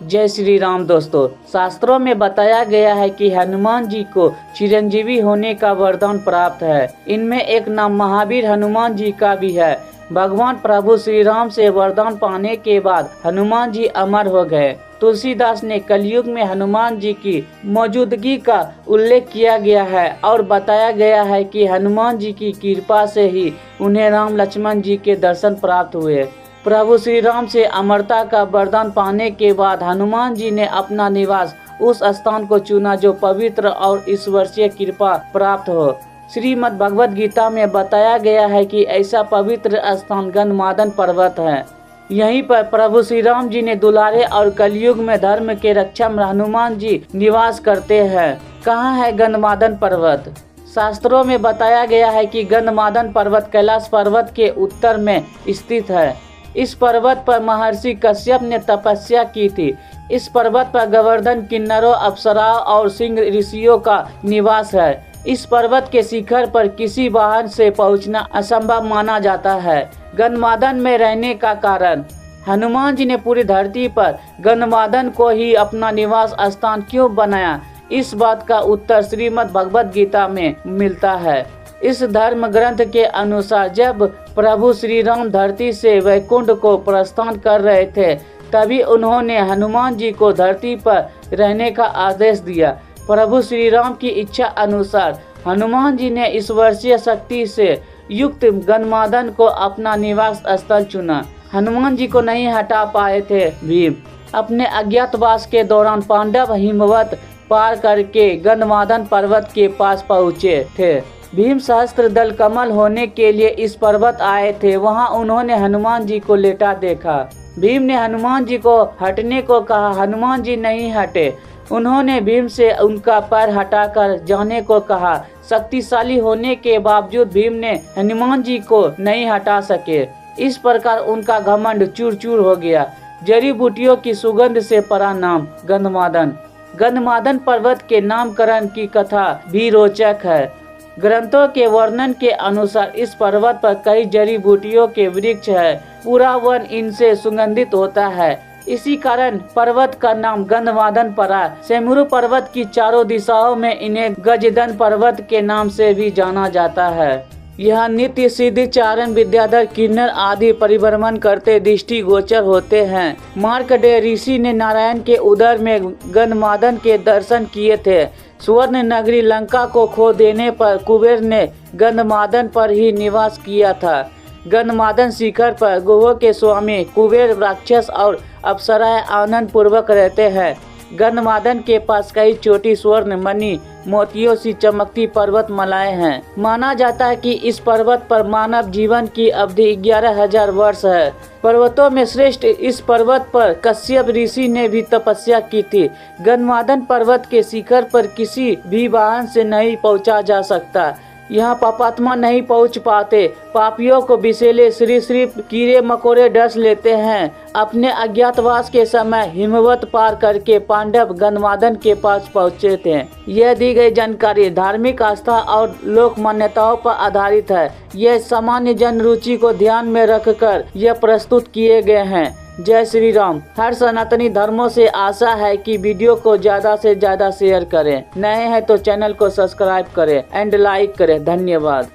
जय श्री राम दोस्तों। शास्त्रों में बताया गया है कि हनुमान जी को चिरंजीवी होने का वरदान प्राप्त है। इनमें एक नाम महावीर हनुमान जी का भी है। भगवान प्रभु श्री राम से वरदान पाने के बाद हनुमान जी अमर हो गए। तुलसीदास ने कलयुग में हनुमान जी की मौजूदगी का उल्लेख किया गया है और बताया गया है कि हनुमान जी की कृपा से ही उन्हें राम लक्ष्मण जी के दर्शन प्राप्त हुए। प्रभु श्री राम से अमरता का वरदान पाने के बाद हनुमान जी ने अपना निवास उस स्थान को चुना जो पवित्र और ईश्वरीय कृपा प्राप्त हो। श्रीमद् भगवद गीता में बताया गया है कि ऐसा पवित्र स्थान गंधमादन पर्वत है। यहीं पर प्रभु श्री राम जी ने दुलारे और कलयुग में धर्म के रक्षक हनुमान जी निवास करते हैं। कहाँ है गंधमादन पर्वत? शास्त्रों में बताया गया है कि गंधमादन पर्वत कैलाश पर्वत के उत्तर में स्थित है। इस पर्वत पर महर्षि कश्यप ने तपस्या की थी। इस पर्वत पर गोवर्धन, किन्नरों, अप्सराओं और सिंह ऋषियों का निवास है। इस पर्वत के शिखर पर किसी वाहन से पहुंचना असंभव माना जाता है। गंधमादन में रहने का कारण, हनुमान जी ने पूरी धरती पर गंधमादन को ही अपना निवास स्थान क्यों बनाया, इस बात का उत्तर श्रीमद् भगवद गीता में मिलता है। इस धर्म ग्रंथ के अनुसार जब प्रभु श्री राम धरती से वैकुंठ को प्रस्थान कर रहे थे तभी उन्होंने हनुमान जी को धरती पर रहने का आदेश दिया। प्रभु श्री राम की इच्छा अनुसार हनुमान जी ने ईश्वरीय शक्ति से युक्त गंधमादन को अपना निवास स्थल चुना। हनुमान जी को नहीं हटा पाए थे भीम। अपने अज्ञातवास के दौरान पांडव हिमवत पार करके गंधमादन पर्वत के पास पहुँचे थे। भीम सहस्त्र दल कमल होने के लिए इस पर्वत आए थे। वहां उन्होंने हनुमान जी को लेटा देखा। भीम ने हनुमान जी को हटने को कहा। हनुमान जी नहीं हटे। उन्होंने भीम से उनका पैर हटाकर जाने को कहा। शक्तिशाली होने के बावजूद भीम ने हनुमान जी को नहीं हटा सके। इस प्रकार उनका घमंड चूर चूर हो गया। जड़ी बूटियों की सुगंध से पड़ा नाम गंधमादन। गंधमादन पर्वत के नामकरण की कथा भी रोचक है। ग्रंथों के वर्णन के अनुसार इस पर्वत पर कई जड़ी बूटियों के वृक्ष है। पूरा वन इनसे सुगंधित होता है। इसी कारण पर्वत का नाम गंधमादन पड़ा। सेमुरु पर्वत की चारों दिशाओं में इन्हें गजदन पर्वत के नाम से भी जाना जाता है। यह नित्य सिद्ध चारण, विद्याधर, किन्नर आदि परिभ्रमण करते दृष्टि गोचर होते हैं। मार्कंडेय ऋषि ने नारायण के उदर में गंधमादन के दर्शन किए थे। स्वर्ण नगरी लंका को खो देने पर कुबेर ने गंधमादन पर ही निवास किया था। गंधमादन शिखर पर ग्रहों के स्वामी कुबेर, राक्षस और अप्सराएं आनंद पूर्वक रहते हैं। गंधमादन के पास कई छोटी स्वर्ण, मणि, मोतियों सी चमकती पर्वत मालाएं हैं। माना जाता है कि इस पर्वत पर मानव जीवन की अवधि 11,000 वर्ष है। पर्वतों में श्रेष्ठ इस पर्वत पर कश्यप ऋषि ने भी तपस्या की थी। गंधमादन पर्वत के शिखर पर किसी भी वाहन से नहीं पहुंचा जा सकता। यहाँ पापात्मा नहीं पहुँच पाते। पापियों को विषैले सरीसृप, कीड़े मकोड़े डस लेते हैं। अपने अज्ञातवास के समय हिमवत पार करके पांडव गंधमादन के पास पहुँचे थे। यह दी गई जानकारी धार्मिक आस्था और लोक मान्यताओं पर आधारित है। यह सामान्य जन रुचि को ध्यान में रखकर यह प्रस्तुत किए गए हैं। जय श्री राम। हर सनातनी धर्मों से आशा है कि वीडियो को ज्यादा से ज्यादा शेयर करें। नए हैं तो चैनल को सब्सक्राइब करें एंड लाइक करें। धन्यवाद।